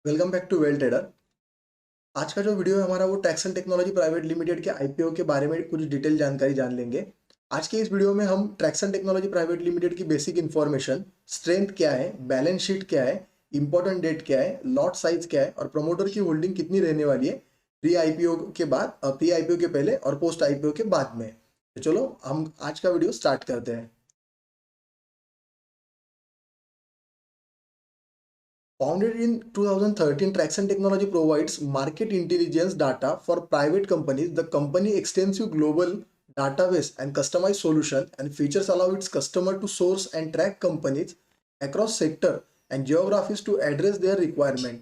Welcome back to well trader. आज का जो वीडियो है हमारा वो ट्रैक्सन टेक्नोलॉजी प्राइवेट लिमिटेड के आईपीओ के बारे में कुछ डिटेल जानकारी जान लेंगे। आज के इस वीडियो में हम ट्रैक्सन टेक्नोलॉजी प्राइवेट लिमिटेड की बेसिक इन्फॉर्मेशन, स्ट्रेंथ क्या है, बैलेंस शीट क्या है, इंपॉर्टेंट डेट क्या है, लॉट साइज क्या है और प्रमोटर की होल्डिंग कितनी रहने वाली है प्री आईपीओ के बाद, प्री आईपीओ के पहले और पोस्ट आईपीओ के बाद में। तो चलो हम आज का वीडियो स्टार्ट करते हैं। Founded in 2013, Traction Technology provides market intelligence data for private companies. The company extensive global database and customized solution and features allow its customer to source and track companies across sector and geographies to address their requirement.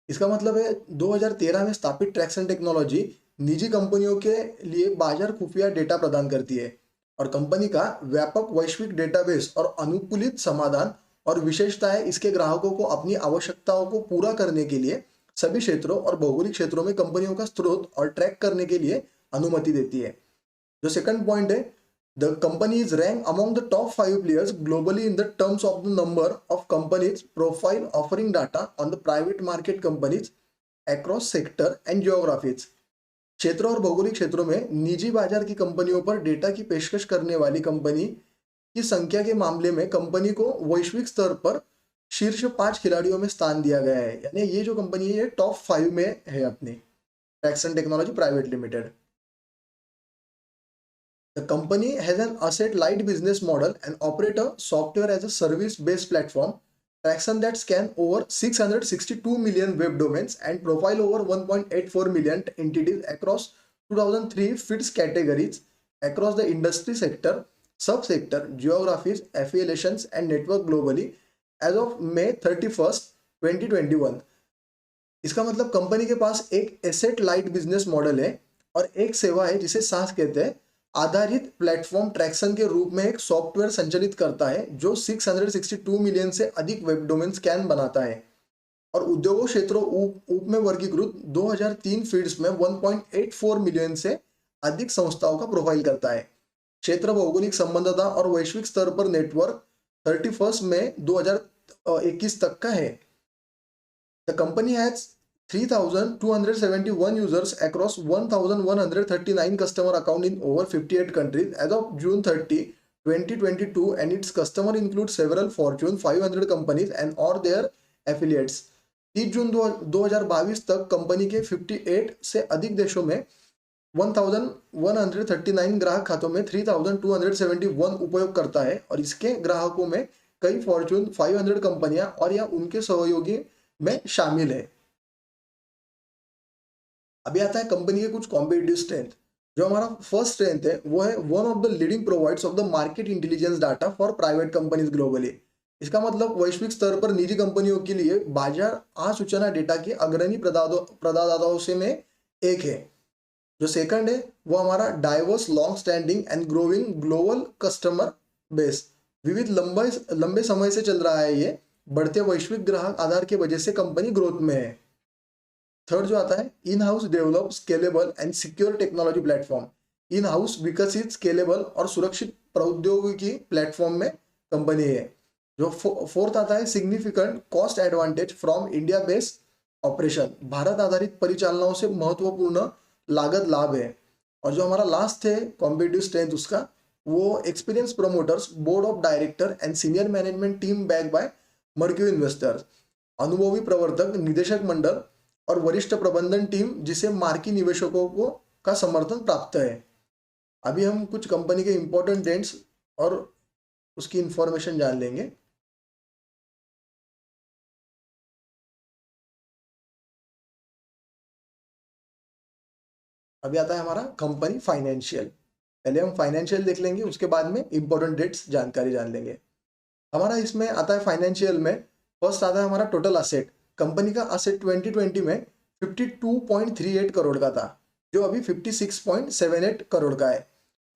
इसका मतलब है 2013 में स्थापित traction technology निजी कंपनियों के लिए बाजार खुफिया डेटा प्रदान करती है और कंपनी का व्यापक वैश्विक डेटाबेस और अनुकूलित समाधान और विशेषताएं इसके ग्राहकों को अपनी आवश्यकताओं को पूरा करने के लिए सभी क्षेत्रों और भौगोलिक क्षेत्रों में कंपनियों का स्रोत और ट्रैक करने के लिए अनुमति देती है। जो सेकंड पॉइंट है, the company is ranked among the top 5 players globally in the terms of the number of companies profile offering data on the private market companies across sector and geographies। क्षेत्रों और भौगोलिक क्षेत्रों में निजी बाजार की कंपनियों पर डेटा की पेशकश करने वाली कंपनी की संख्या के मामले में कंपनी को वैश्विक स्तर पर शीर्ष 5 खिलाड़ियों में स्थान दिया गया है। यानी ये जो कंपनी है ये टॉप 5 में है अपनी Turkson technology private limited. The company has an asset-light business model and operate a software as a service-based platform. Traction that scan over 662 million web domains and profile over 1.84 million entities across 2003 fits categories across the industry sector, subsector, geographies, affiliations and network globally as of May 31st, 2021। इसका मतलब company के पास एक asset light business model है और एक सेवा है जिसे सास कहते हैं, आधारित प्लेटफॉर्म ट्रैक्शन के रूप में एक सॉफ्टवेयर संचालित करता है जो 662 मिलियन से अधिक वेब डोमेन स्कैन बनाता है और उद्योगों क्षेत्रों उप में वर्गीकृत 2003 फील्ड्स में 1.84 मिलियन से अधिक संस्थाओं का प्रोफाइल करता है। क्षेत्र भौगोलिक संबंधता और वैश्विक स्तर पर नेटवर्क 31 मई 2021 तक का है। The company has 3,271 users across 1,139 customer accounts in over 58 countries as of June 30, 2022, and its customer include several Fortune 500 companies and or their affiliates। 30 जून 2022 तक कंपनी के 58 से अधिक देशों में 1,139 ग्राहक खातों में 3,271 उपयोग करता है और इसके ग्राहकों में कई फॉर्च्यून 500 कंपनियां और या उनके सहयोगी में शामिल है। अभी आता है कंपनी के कुछ कॉम्पिटिटिव स्ट्रेंथ। जो हमारा फर्स्ट स्ट्रेंथ है वो है one of the leading providers of the market intelligence data for private companies globally. इसका मतलब वैश्विक स्तर पर निजी कंपनियों के लिए बाजार सूचना डेटा के अग्रणी प्रदाताओं से में एक है। जो सेकंड है वो हमारा diverse long standing and growing global customer base. विविध लंबे समय से चल रहा है, ये बढ़ते वैश्विक ग्राहक आधार की वजह से कंपनी ग्रोथ में है। थर्ड जो आता है in house develop scalable and secure technology platform. In house विकसित स्केलेबल और सुरक्षित प्रौद्योगिकी प्लेटफॉर्म में कंपनी है। जो फोर्थ आता है significant cost advantage from India based operation. Bharat आधारित परिचालनाओं से महत्वपूर्ण लागत लाभ है। और जो हमारा लास्ट है कॉम्पिटिटिव स्ट्रेंथ उसका वो experience promoters, board of director and senior management team back by marquee investors. अनुभवी प्रवर्तक, निदेशक मंडल और वरिष्ठ प्रबंधन टीम जिसे मार्की निवेशकों को का समर्थन प्राप्त है। अभी हम कुछ कंपनी के इंपॉर्टेंट डेट्स और उसकी इंफॉर्मेशन जान लेंगे। अभी आता है हमारा कंपनी फाइनेंशियल। पहले हम फाइनेंशियल देख लेंगे, उसके बाद में इंपॉर्टेंट डेट्स जानकारी जान लेंगे। हमारा इसमें आता है फाइनेंशियल में फर्स्ट आता है हमारा टोटल असेट। कंपनी का असेट 2020 में 52.38 करोड़ का था जो अभी 56.78 करोड़ का है।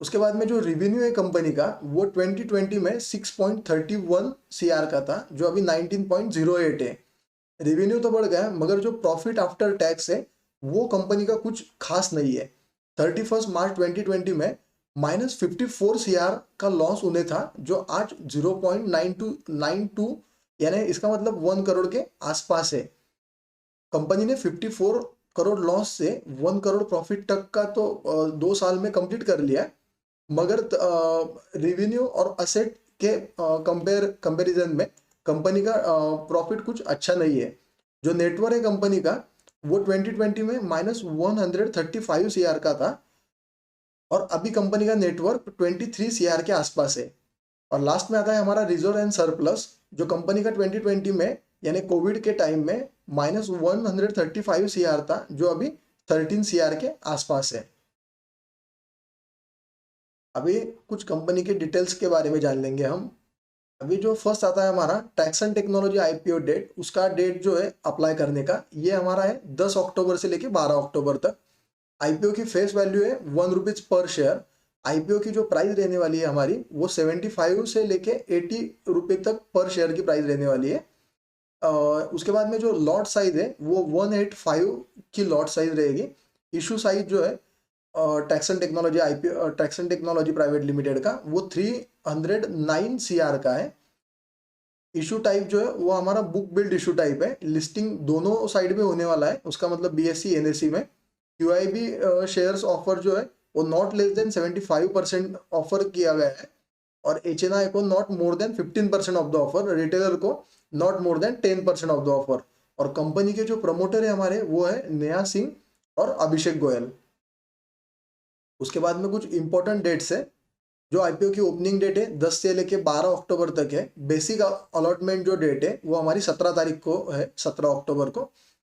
उसके बाद में जो रिवेन्यू है कंपनी का वो 2020 में 6.31 सीआर का था जो अभी 19.08 है। रेवेन्यू तो बढ़ गया मगर जो प्रॉफिट आफ्टर टैक्स है वो कंपनी का कुछ खास नहीं है। 31 मार्च 2020 में -54 सीआर का लॉस उन्हें था जो आज 0.9292 यानी इसका मतलब 1 करोड़ के आसपास है। कंपनी ने 54 करोड़ लॉस से 1 करोड़ प्रॉफिट तक का तो 2 साल में कंप्लीट कर लिया है, मगर रेवेन्यू और असेट के कंपैरिजन में कंपनी का प्रॉफिट कुछ अच्छा नहीं है। जो नेटवर्क है कंपनी का वो 2020 में -135 CR का था और अभी कंपनी का नेटवर्क 23 CR के आसपास है। और लास्ट में आता है हमारा रिजर्व एंड सरप्लस, जो कंपनी का 2020 में यानी कोविड के टाइम में -135 CR था, जो अभी 13 CR के आसपास है। अभी कुछ कंपनी के डिटेल्स के बारे में जान लेंगे हम। अभी जो फर्स्ट आता है हमारा ट्रैक्सन टेक्नोलॉजी IPO डेट, उसका डेट जो है अप्लाई करने का ये हमारा है 10 अक्टूबर से लेके 12 अक्टूबर तक। IPO की फेस वैल्यू है ₹1 पर शेयर। IPO की जो प्राइस रहने वाली है हमारी वो 75 से लेके 80 रुपये तक पर शेयर की प्राइस रहने वाली है। उसके बाद में जो लॉट साइज है वो 185 की लॉट साइज रहेगी। इशू साइज जो है ट्रैक्सन टेक्नोलॉजी प्राइवेट लिमिटेड का वो 309 CR का है। इशू टाइप जो है वो हमारा बुक बिल्ड इशू टाइप है। लिस्टिंग दोनों साइड में होने वाला है, उसका मतलब BSE NSE में। QIB शेयर्स ऑफर जो है वो नॉट लेस देन 75% ऑफर किया गया है और HNI को not more than 15% of the offer, retailer को not more than 10% of the offer. और कंपनी के जो प्रमोटर है हमारे वो है नेहा सिंह और अभिषेक गोयल। उसके बाद में कुछ इंपॉर्टेंट डेट्स है। जो IPO की ओपनिंग डेट है 10 से लेके 12 अक्टूबर तक है। बेसिक अलॉटमेंट जो डेट है वो हमारी 17 तारीख को है, 17 अक्टूबर को।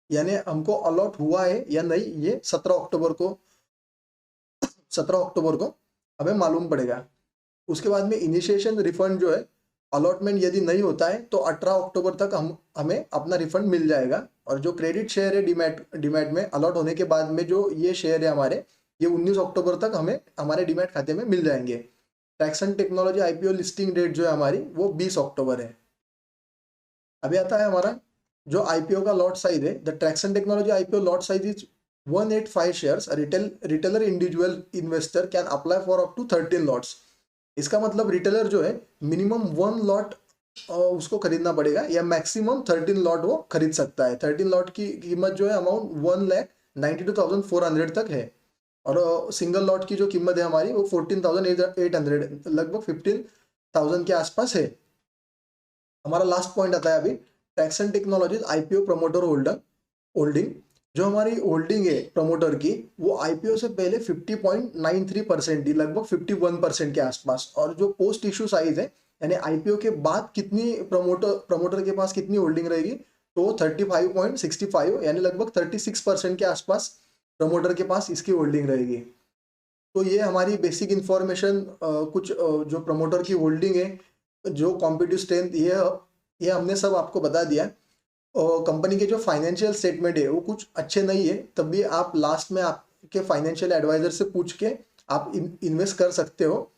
यानी हमको अलॉट हुआ है या नहीं ये 17 अक्टूबर को हमें मालूम पड़ेगा। उसके बाद में इनिशिएशन रिफंड जो है, अलॉटमेंट यदि नहीं होता है तो 18 अक्टूबर तक हमें अपना रिफंड मिल जाएगा। और जो क्रेडिट शेयर है डीमैट में अलॉट होने के बाद में जो ये शेयर है हमारे, ये 19 अक्टूबर तक हमें हमारे डीमैट खाते में मिल जाएंगे। Tracxn technology IPO listing date जो है हमारी वो 20 अक्टूबर है। अभी आता है हमारा जो IPO का लॉट साइज है। The Tracxn technology IPO lot size is 185 shares. Retailer individual investor can apply for up to 13 lots. इसका मतलब रिटेलर जो है मिनिमम 1 लॉट उसको खरीदना पड़ेगा या मैक्सिमम 13 लॉट वो खरीद सकता है। 13 लॉट की कीमत जो है अमाउंट 1,92,400 तक है और सिंगल लॉट की जो कीमत है हमारी वो 14,800, लगभग 15,000 के आसपास है। हमारा लास्ट पॉइंट आता है अभी Turkson technologies IPO promoter holding. जो हमारी होल्डिंग है प्रमोटर की वो IPO से पहले 50.93% थी, लगभग 51% के आसपास। और जो पोस्ट इशू साइज है यानी IPO के बाद कितनी प्रमोटर के पास कितनी होल्डिंग रहेगी तो 35.65 यानी लगभग 36% के आसपास प्रमोटर के पास इसकी होल्डिंग रहेगी। तो ये हमारी बेसिक इंफॉर्मेशन कुछ जो प्रमोटर की होल्डिंग है, जो कॉम्पिटिटिव स्ट्रेंथ, ये हमने सब आपको बता दिया। और कंपनी के जो फाइनेंशियल स्टेटमेंट है वो कुछ अच्छे नहीं है, तब भी आप लास्ट में आपके फाइनेंशियल एडवाइजर से पूछ के आप इन्वेस्ट कर सकते हो।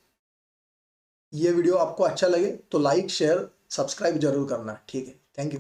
ये वीडियो आपको अच्छा लगे तो लाइक शेयर सब्सक्राइब जरूर करना। ठीक है, थैंक यू।